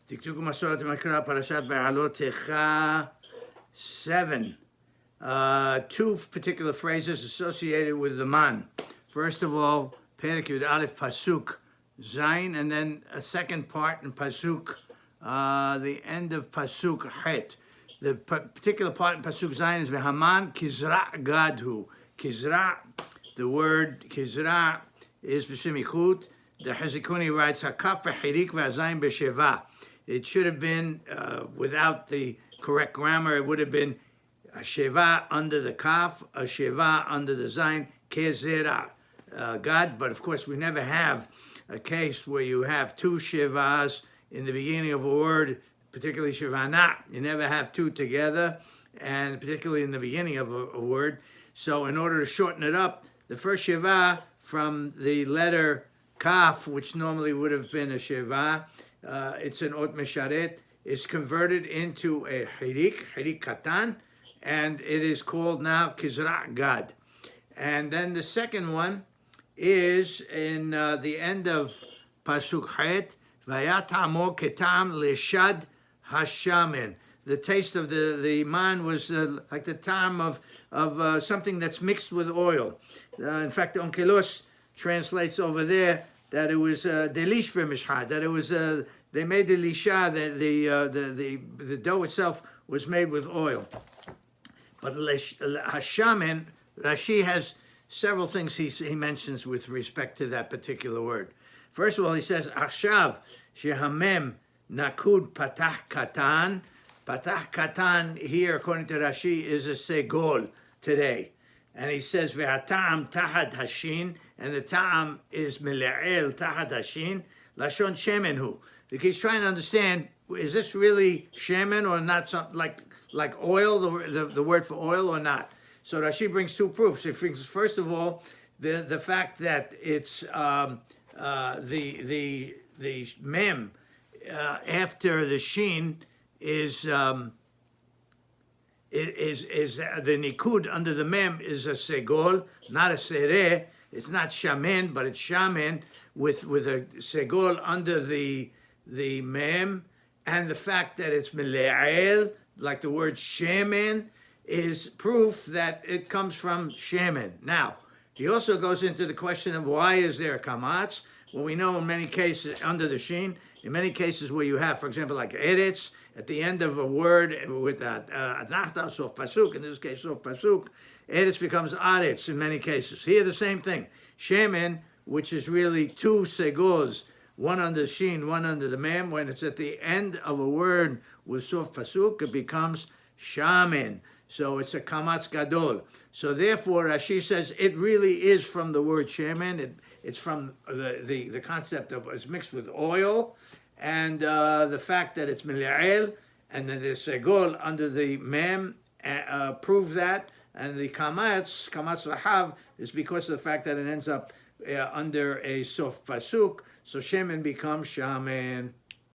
Tiktuk Masorot Makra Parashat Behaalotecha 7. Two particular phrases associated with the man. First of all, Perek Yud Aleph Pasuk Zayin, and then a second part in Pasuk, the end of Pasuk Het. The particular part in Pasuk Zayin is V'Haman Kizra Gadhu. Kizra, the word Kizra is b'semichut. The Hezekuni writes Hakaf v'Hirik v'Zayin b'Sheva. It should have been, without the correct grammar, it would have been a Sheva under the Kaf, a Sheva under the Zayin, Kezera, God. But of course, we never have a case where you have two Shevas in the beginning of a word, particularly Shevana. You never have two together, and particularly in the beginning of a word. So in order to shorten it up, the first Sheva from the letter Kaf, which normally would have been a Sheva, it's an Ot Mesharet, is converted into a Hirik Katan, and it is called now Kizra Gad. And then the second one is in the end of Pasuk Het, Vayatamo Ketam Leshad Hashamen. The taste of the man was like the time of something that's mixed with oil. In fact, Onkelos translates over there that it was delish b'mishcha, that it was they made the lisha, the dough itself was made with oil. But hashamen, Rashi has several things he mentions with respect to that particular word. First of all, he says achshav shehamem nakud patach katan. Patach katan here, according to Rashi, is a segol today. And he says, Ve'atam tahad hashin, and the ta'am is mile'el tahad hashin, lashon shemenhu. He's trying to understand, is this really shemen or not, something like oil, the word for oil or not? So Rashi brings two proofs. He brings, first of all, the fact that it's the mem after the shin is the nikud under the mem is a segol, not a sereh. It's not shamen, but it's shamen with a segol under the mem, and the fact that it's mele'el, like the word shemen, is proof that it comes from shemen. Now, he also goes into the question of why is there a kamatz? Well, we know in many cases under the shin, in many cases where you have, for example, like eretz, at the end of a word with anachta, sof pasuk, in this case, sof pasuk, eretz becomes aretz in many cases. Here, the same thing. Shemen, which is really two segos, one under the shin, one under the mem, when it's at the end of a word with sof pasuk, it becomes shamen. So it's a kamatz gadol. So therefore, Rashi says it really is from the word shemen. It's from the concept of it's mixed with oil, and the fact that it's mile'el and then the segol under the mem prove that, and the kamatz rahav is because of the fact that it ends up under a sof pasuk, so shemen becomes shamen.